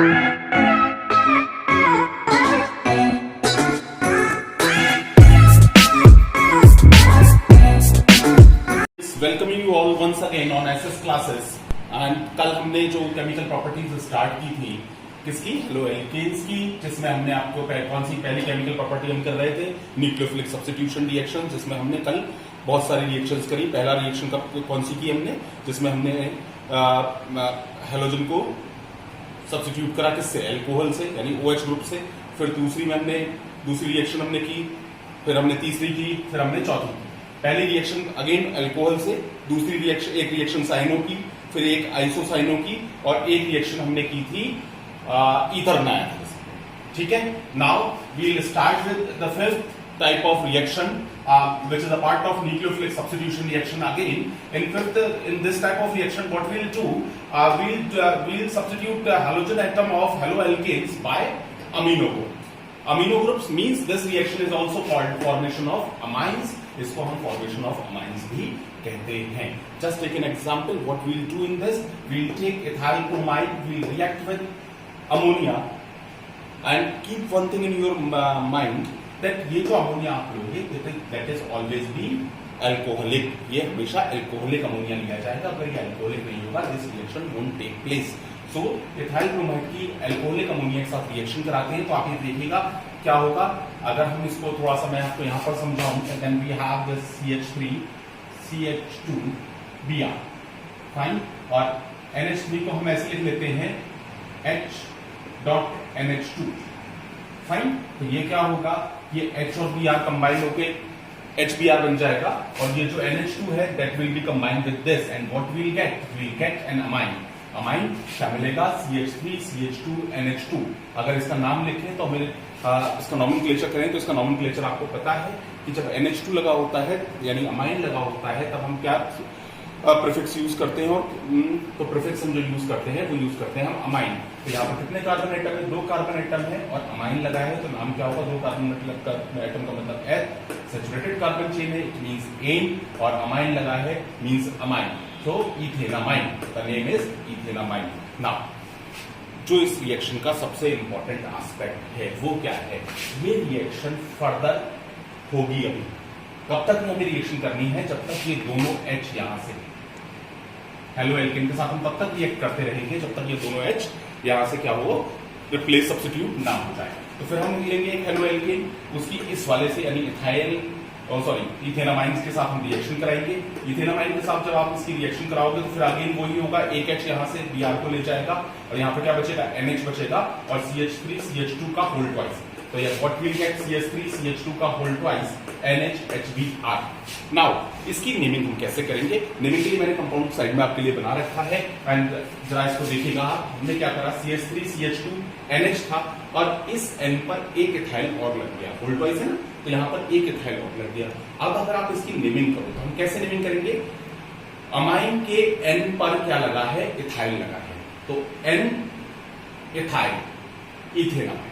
Welcoming you all once again on SS classes. And कल हमने जो केमिकल प्रॉपर्टीज स्टार्ट की थी किसकी, हेलो एल्केन्स की, जिसमें हमने आपको कौन सी पहली केमिकल प्रॉपर्टी हम कर रहे थे, न्यूक्लियोफिलिक सब्स्टिट्यूशन रिएक्शन, जिसमें हमने कल बहुत सारी रिएक्शंस करी। पहला रिएक्शन कौन सी की हमने, जिसमें हमने हेलोजन को सब्स्टिट्यूट करा किससे, एल्कोहल से, यानी OH ग्रुप से। फिर दूसरी रिएक्शन हमने की, फिर हमने तीसरी की, फिर हमने चौथी की। पहली रिएक्शन अगेन अल्कोहल से, दूसरी रिएक्शन एक रिएक्शन साइनो की, फिर एक आइसोसाइनो की, और एक रिएक्शन हमने की थी ईथर नाइट्रोजन से। ठीक है, now we will start with the fifth type of reaction which is a part of nucleophilic substitution reaction. Again in this type of reaction what we'll do, we'll substitute halogen atom of haloalkanes by amino group. Amino groups means this reaction is also called formation of amines. इसको हम formation of amines भी कहते हैं. Just take an example. What we'll do in this, we'll take ethyl bromide, we'll react with ammonia, and keep one thing in your mind that ये जो ammonia आप लोगे that is always be alcoholic. ये हमेशा alcoholic ammonia लिया जाएगा. अगर ये alcoholic नहीं होगा this reaction won't take place. So ethyl bromide की alcoholic अमोनिया के साथ रिएक्शन कराते हैं तो आप ये देखिएगा क्या होगा. अगर हम इसको थोड़ा सा मैं आपको यहाँ पर समझाऊं, then we have this CH3 CH2 Br, fine, और NH3 को हम ऐसे लिख लेते हैं H.NH2, फाइन. तो ये क्या होगा, ये H और Br कंबाइन होके HBr बन जाएगा, और ये जो NH2 है that will be combined with this, and what we'll get an amine. Amine क्या मिलेगा, CH3 CH2 NH2. अगर इसका नाम लिखें तो हमें इसका नॉमेनक्लेचर करें तो इसका नॉमेनक्लेचर आपको पता है कि जब NH2 लगा होता है यानी अमाइन लगा होता है तब हम क्या प्रीफिक्स यूज करते हैं, और तो प्रीफिक्स हम जो यूज करते हैं वो यूज करते हैं हम अमाइन. तो यहाँ पर कितने कार्बन एटम है, 2 कार्बन एटम है, और अमाइन लगा है तो नाम क्या होगा, 2 कार्बन एटम का मतलब H. सैचुरेटेड कार्बन चेन है, इट मींस एन, और अमाइन लगा है मींस अमाइन. तो ethanamine, the name is ethanamine. Now जो इस रिएक्शन का सबसे इंपॉर्टेंट एस्पेक्ट है वो क्या है, ये रिएक्शन फर्दर होगी. अभी कब तक हमें रिएक्शन करनी है, जब तक ये दोनों H यहां से हेलो एल्केन के साथ हम तब तक रिएक्ट करते रहेंगे जब तक ये दोनों H यहां से क्या हो, रिप्लेस सब्स्टिट्यूट ना हो जाए. तो फिर हम लेंगे एक हेलो एल्केन, उसकी इस वाले से यानी इथेनामाइन के साथ हम रिएक्शन कराएंगे. इथेनामाइन के साथ जब आप इसकी रिएक्शन कराओगे तो फिर अगेन वही होगा, एक H यहां से Br को ले जाएगा, और यहाँ पर क्या बचेगा, NH बचेगा, और CH3 CH2 का होल ट्वाइस. तो ये what will get, CH3 CH2 का whole twice NH HBr. Now इसकी नेमिंग हम कैसे करेंगे, नेमिंग के लिए मैंने कंपाउंड साइड में आपके लिए बना रखा है. एंड जरा इसको देखिएगा, हमने क्या करा, CH3 CH2 NH था, और इस N पर एक इथाइल और लग गया, होल ट्वाइस है ना, तो यहाँ पर एक इथाइल और लग गया. अब अगर आप इसकी नेमिंग करो तो हम कैसे नेमिंग करेंगे, अमाइन के N पर क्या लगा है, इथाइल लगा है, तो N ethyl ethanamine,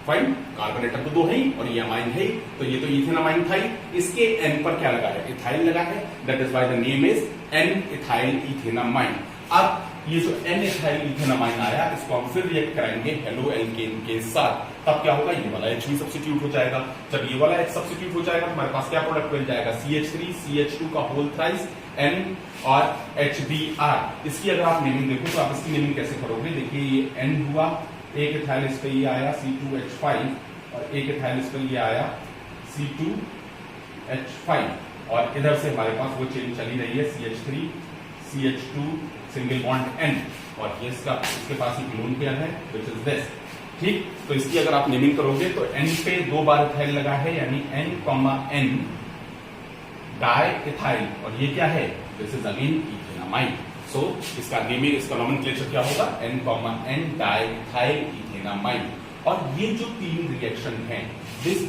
fine. Carbon atom तो 2 है ही और ये अमाइन है, तो ये तो इथेनामाइन था ही, इसके N पर क्या लगा है, इथाइल लगा है, that is why the name is N ethyl ethanamine. अब ये जो N इथाइल इथेनामाइन आया इसको हम फिर रिएक्ट कराएंगे हेलो एल्केन के साथ, तब क्या होगा, ये वाला H भी सब्स्टिट्यूट हो जाएगा. जब ये वाला H सब्स्टिट्यूट हो जाएगा हमारे पास क्या प्रोडक्ट बन जाएगा, CH3 CH2 का होल थ्राइस N और HBr. इसकी अगर आप नेमिंग देखो तो आप इसकी नेमिंग कैसे करोगे, देखिए ये N हुआ, एक इथाइल इस पे ये आया C2H5, और एक इथाइल इस पे ये आया C2H5, और इधर से हमारे पास वो चेन चली रही है CH3 CH2 single bond N, और ये इसके पास एक लोन पेयर है विच इज दिस. ठीक, तो इसकी अगर आप नेमिंग करोगे तो N पे 2 बार इथाइल लगा है यानी N, डाई इथाइल, और ये क्या है, दिस इज अगेन इथेनामाइन. सो इसका नेमिंग, इसका नॉमेनक्लेचर क्या होगा, N, डाई इथाइल इथेनामाइन. और ये जो 3 रिएक्शन हैं, these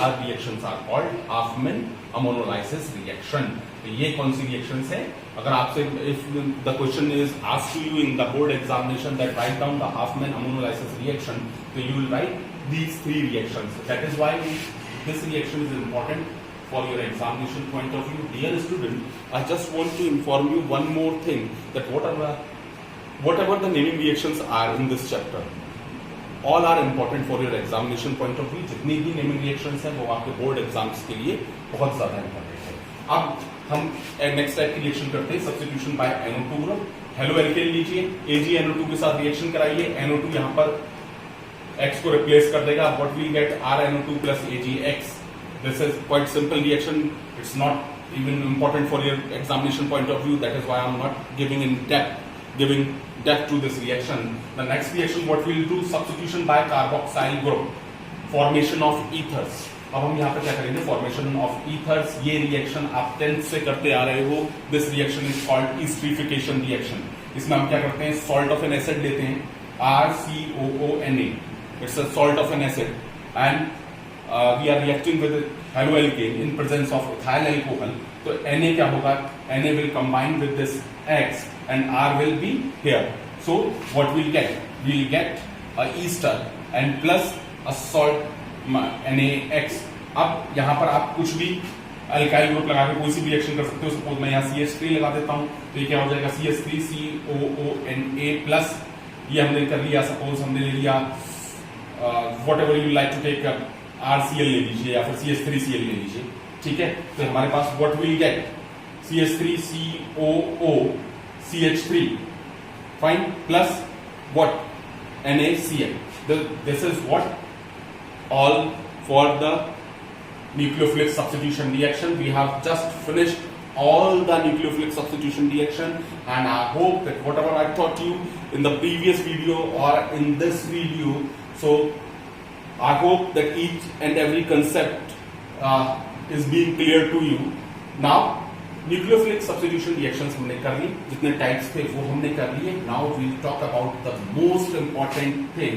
are reactions are called Hofmann ammonolysis reaction. तो ये कौन सी रिएक्शंस है, अगर आपसे if the question is asked to you in the board examination that write down the Hofmann ammonolysis reaction, so you will write these 3 reactions. That is why this reaction is important for your examination point of view. Dear student, I just want to inform you one more thing, that what are whatever the naming reactions are in this chapter, all are important for your examination point of view. जितनी भी naming reactions हैं वो आपके board exams के लिए बहुत ज्यादा important है। अब हम नेक्स्ट टाइप की रिएक्शन करते हैं, substitution by NO2 group. Halo alkane लीजिए, AgNO2 के साथ रिएक्शन कराइए, NO2 यहाँ पर X को रिप्लेस कर देगा, what we get RNO2 plus AgX। This is quite simple reaction, it's not even important for your examination point of view. That is why I'm not giving depth to this reaction. The next reaction what we'll do, substitution by carboxyl group, formation of ethers. अब हम यहाँ पे क्या करेंगे, formation of ethers. ये reaction आप 10th से करते आ रहे हो। This reaction is called esterification reaction. इसमें हम क्या करते हैं, सॉल्ट ऑफ एन एसिड लेते हैं, RCOONA, it's a salt of an acid, and we are reacting with haloalkane in presence of ethyl alcohol. तो Na क्या होगा, Na will combine with this X and R will be here. So what we'll get a ester and plus a salt NaX। अब यहाँ पर आप कुछ भी alkyl group लगा के कोई सी भी रिएक्शन कर सकते हो। सपोज मैं यहाँ CH3 लगा देता हूँ तो ये क्या हो जाएगा, CH3COONA प्लस, ये हमने कर लिया, सपोज हमने ले लिया whatever you like to take RCl ले लीजिए या फिर CH3Cl ले लीजिए, ठीक है। तो हमारे पास what will get CH3COO fine plus what NaCl। This is what all for the nucleophilic substitution reaction. We have just finished all the nucleophilic substitution reaction, and I hope that whatever I taught you in the previous video or in this video, so I hope that each and every concept is being clear to you. Now nucleophilic substitution reactions हमने कर ली, जितने types थे वो हमने कर लिए। Now we'll talk about the most important thing,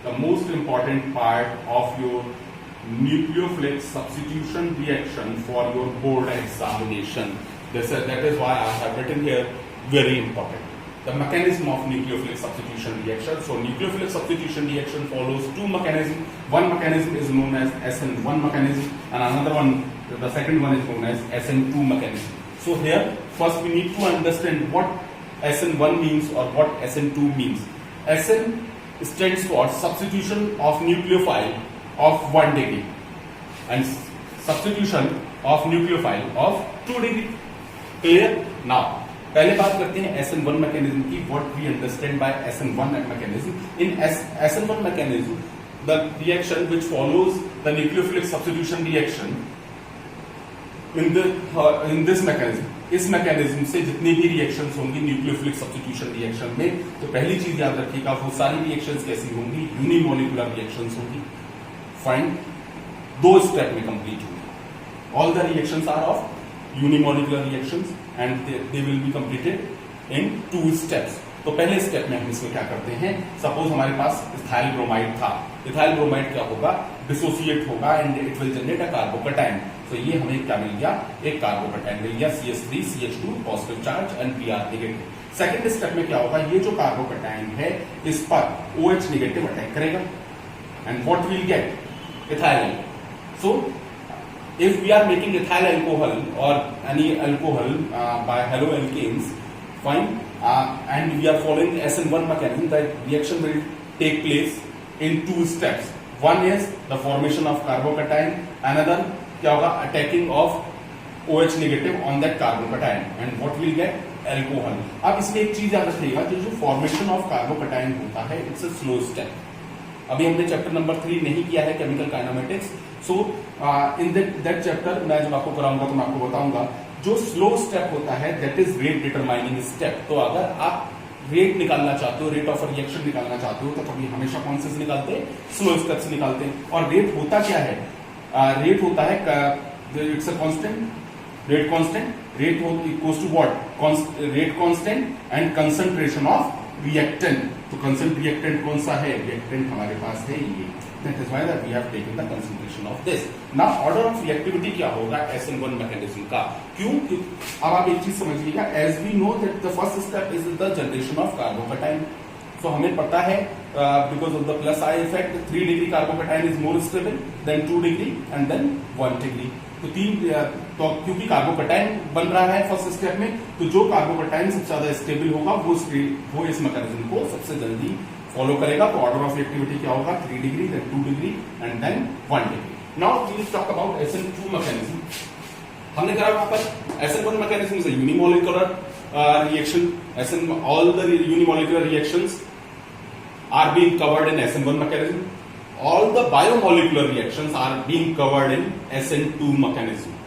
the most important part of your nucleophilic substitution reaction for your board examination. That is why I have written here very important, the mechanism of nucleophilic substitution reaction. So nucleophilic substitution reaction follows two mechanisms. One mechanism is known as SN1 mechanism, and another one, the second one is known as SN2 mechanism. So here first we need to understand what SN1 means or what SN2 means. SN stands for substitution of nucleophile of 1 degree and substitution of nucleophile of 2 degree. Clear? Now पहले बात करते हैं SN1 mechanism की. What we understand by SN1 mechanism? In SN1 mechanism, the reaction which follows the nucleophilic substitution reaction in this mechanism, इस mechanism से जितनी भी reactions होंगी न्यूक्लियोफिलिक सब्स्टिट्यूशन रिएक्शन में, तो पहली चीज याद रखिएगा वो सारी रिएक्शंस कैसी होंगी, यूनिमोलिकुलर रिएक्शंस होंगी। फाइन, 2 स्टेप में कंप्लीट होंगी। All the reactions are of unimolecular reactions and they will be completed in 2 steps. तो पहले स्टेप में हम इसमें क्या करते हैं, सपोज हमारे पास इथाइल ब्रोमाइड था। इथाइल ब्रोमाइड क्या होगा, डिसोसिएट होगा and it will generate a carbocation. तो ये हमें क्या मिल गया, एक कार्बोकैटायन मिल गया, CH3 CH2 positive charge and Br negative. Second step में क्या होगा, ये जो कार्बोकैटायन है इस पर OH नेगेटिव अटैक करेगा and what will get ethyl. So if we are making ethyl alcohol or any alcohol by haloalkanes, fine, and we are following SN1 mechanism, the reaction will take place in 2 steps. One is the formation of carbocation, another क्या होगा, attacking of OH negative on that carbocation, and what will get alcohol. अब इसमें एक चीज याद रखिएगा, जो formation of carbocation होता है, it's a slow step. अभी हमने चैप्टर नंबर 3 नहीं किया है, chemical kinematics. So in that chapter मैं जब आपको कराऊंगा तो मैं आपको बताऊंगा जो स्लो स्टेप होता है that is rate determining step. तो अगर आप रेट निकालना चाहते हो, रेट ऑफ रिएक्शन निकालना चाहते हो, तो कभी हमेशा कौन से निकालते हैं, स्लो स्टेप से निकालते हैं। और रेट होता क्या है, रेट होता है it's a constant, rate constant, rate equals to what, rate constant and concentration of reactant. तो कंसंट्रेट रिएक्टेंट कौन सा है, रिएक्टेंट हमारे पास है ये, that is why that we have taken the concentration of this. Now order of reactivity क्या होगा SN1 mechanism का, क्यों, अब आप एक चीज समझिएगा, as we know that the first step is the generation of carbocation. So हमें पता है because of the plus I effect 3 degree carbocation is more stable than 2 degree and then 1 degree. तो तो क्योंकि कार्बोकैटायन बन रहा है फर्स्ट स्टेप में, तो जो कार्बोकैटायन सबसे ज्यादा स्टेबल होगा वो इस मैकेनिज्म को सबसे जल्दी फॉलो करेगा। तो ऑर्डर ऑफ रिएक्टिविटी क्या होगा, 3 degree, then 2 degree and then 1 degree. Now we will talk about SN2 mechanism. हमने कहा वहां पर SN1 mechanism is a unimolecular reaction, all the unimolecular reactions are being covered in SN1 mechanism. All the biomolecular reactions are being covered in SN2 mechanism.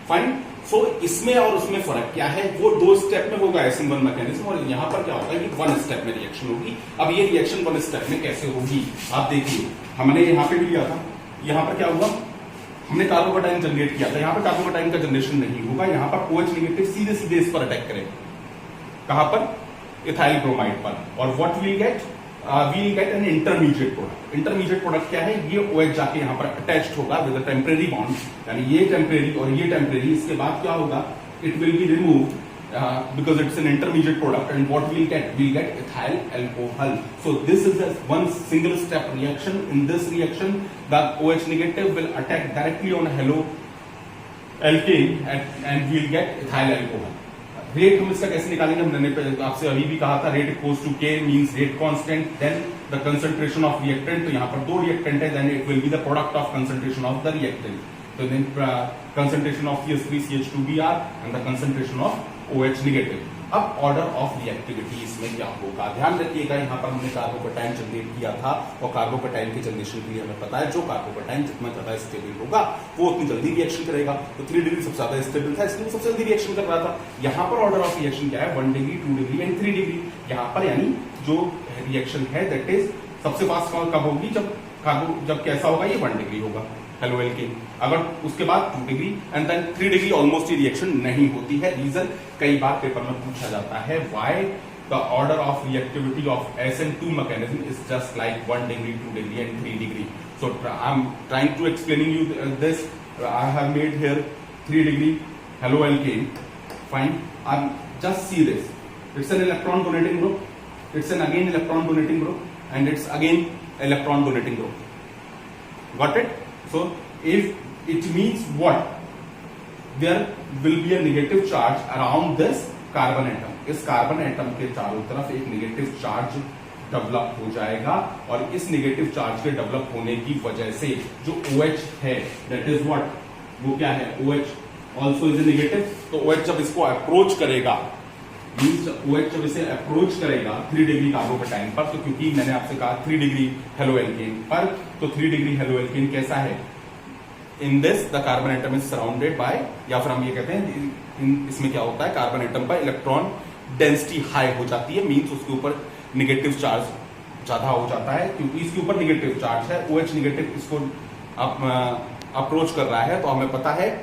Fine. So इसमें और उसमें फर्क क्या है, वो 2 स्टेप में होगा SN1 मैकेनिज्म, और यहाँ पर क्या होगा कि 1 स्टेप में रिएक्शन होगी। अब ये रिएक्शन 1 स्टेप में कैसे होगी आप देखिए, हमने यहाँ पे भी लिया था, यहाँ पर क्या हुआ, हमने कार्बोकैटायन जनरेट किया था, यहाँ पर कार्बोकैटायन का जनरेशन नहीं होगा, यहाँ पर OH नेगेटिव सीधे सीधे इस पर अटैक करेगा, कहां पर, इथाइल ब्रोमाइड पर, और what will get an intermediate product. Intermediate product क्या है, ये OH जाके यहां पर अटैच्ड होगा विद अ टेम्परेरी बॉन्ड, यानी ये टेम्परेरी और ये टेम्परेरी, इसके बाद क्या होगा, it will be removed because it's an intermediate product, and what we'll get ethyl alcohol. So this is a one single step reaction. In this reaction, the OH negative will attack directly on halo alkane and we'll get ethyl alcohol. Rate हम इसका कैसे निकालेंगे, हमने आपसे अभी भी कहा था, rate equals to K means rate constant, then the concentration of reactant. तो यहाँ पर 2 रिएक्टेंट है, then it will be the product of concentration of the reactant. तो then concentration of CH3CH2Br and the concentration of OH negative. अब order of reactivity इसमें क्या होगा, ध्यान रखिएगा, यहाँ पर हमने कार्बोकैटायन जनरेट किया था, और कार्बोकैटायन के जनरेशन के लिए हमें पता है जो कार्बोकैटायन जितना ज्यादा स्टेबल होगा वो उतनी जल्दी रिएक्शन करेगा। तो 3 डिग्री सबसे ज्यादा स्टेबल था, इसलिए सबसे जल्दी रिएक्शन कर रहा था। यहाँ पर ऑर्डर ऑफ रिएक्शन क्या है, 1 डिग्री, 2 डिग्री एंड 3 डिग्री। यहाँ पर यानी जो रिएक्शन है दैट इज सबसे फास्ट कब होगी, जब कैसा होगा, ये 1 डिग्री होगा हेलो एल्केन। अगर उसके बाद 2 degree and then 3 degree almost ये रिएक्शन नहीं होती है। रीजन कई बार पेपर में पूछा जाता है, why the order of reactivity of SN2 mechanism is just like 1 degree, 2 degree and 3 degree. So I am trying to explaining you this. I have made here 3 degree halo alkane, fine. I just see this, it's an electron donating group, it's an again electron donating group and it's again electron donating group. Got it? So if it means what, there will be a negative charge around this carbon atom. इस carbon atom के चारों तरफ एक negative charge develop हो जाएगा, और इस negative charge के डेवलप होने की वजह से जो OH है that is what, वो क्या है, OH also is a negative। तो OH जब इसको अप्रोच करेगा, मीन्स OH जब इसे अप्रोच करेगा 3 डिग्री कार्बोकैटायन पर, तो क्योंकि मैंने आपसे कहा 3 डिग्री हेलो एल्केन पर, तो 3 डिग्री हेलो एल्केन कैसा है, in this the carbon atom is surrounded by, या फिर हम ये कहते हैं इसमें क्या होता है, कार्बन एटम पर इलेक्ट्रॉन डेंसिटी हाई हो जाती है, मीन्स उसके ऊपर नेगेटिव चार्ज ज्यादा हो जाता है, क्योंकि इसके ऊपर नेगेटिव चार्ज है, OH नेगेटिव इसको अप्रोच कर रहा है, तो हमें पता है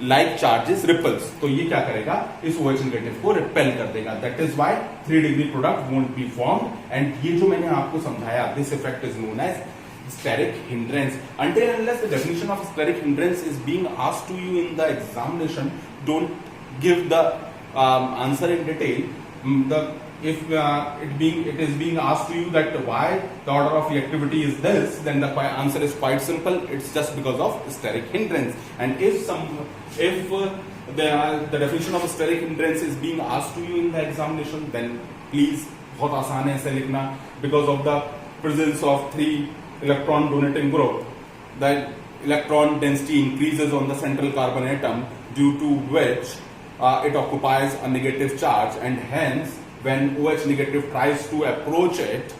लाइक चार्जेस रिपल्स, तो ये क्या करेगा, इस OH नेगेटिव को रिपेल कर देगा। That is why 3 degree product won't be formed. And ये जो मैंने आपको समझाया, this effect is known as steric hindrance. Until and unless the definition of steric hindrance is being asked to you in the examination, don't give the answer in detail. If it is being asked to you that why the order of reactivity is this, then the answer is quite simple. It's just because of steric hindrance. And if the definition of steric hindrance is being asked to you in the examination, then please बहुत आसान है इसे लिखना, because of the presence of 3 electron donating group, the electron density increases on the central carbon atom, due to which it occupies a negative charge, and hence when OH negative tries to approach it,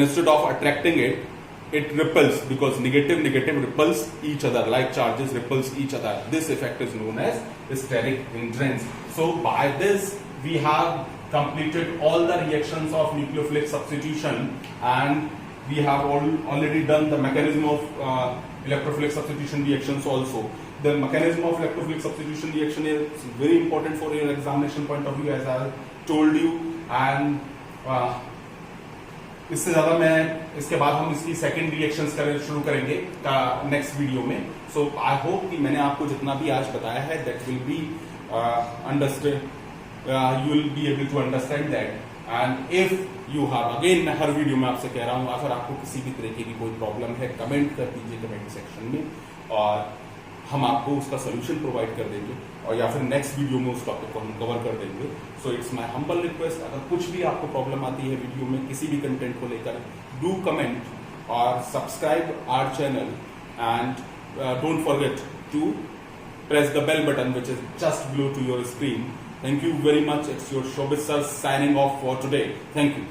instead of attracting it, it repels, because negative repels each other, like charges repels each other. This effect is known as steric hindrance. So by this we have completed all the reactions of nucleophilic substitution, and we have already done the mechanism of electrophilic substitution reactions also. The mechanism of electrophilic substitution reaction is very important for your examination point of view, as I told you. And इससे ज्यादा मैं इसके बाद हम इसकी second reactions शुरू करेंगे next video में। सो आई होप कि मैंने आपको जितना भी आज बताया है that will be understand, you will be able to understand that. And if you have, again मैं हर वीडियो में आपसे कह रहा हूं, अगर आपको किसी भी तरीके की कोई प्रॉब्लम है, कमेंट कर दीजिए कमेंट सेक्शन में, और हम आपको उसका सोल्यूशन प्रोवाइड कर देंगे और या फिर नेक्स्ट वीडियो में उस टॉपिक को हम कवर कर देंगे. So it's my humble request, अगर कुछ भी आपको प्रॉब्लम आती है वीडियो में किसी भी कंटेंट को लेकर, डू कमेंट और subscribe our channel and don't forget to press the bell button which is just below to your screen. Thank you very much. It's your Shobit sir signing off for today. Thank you.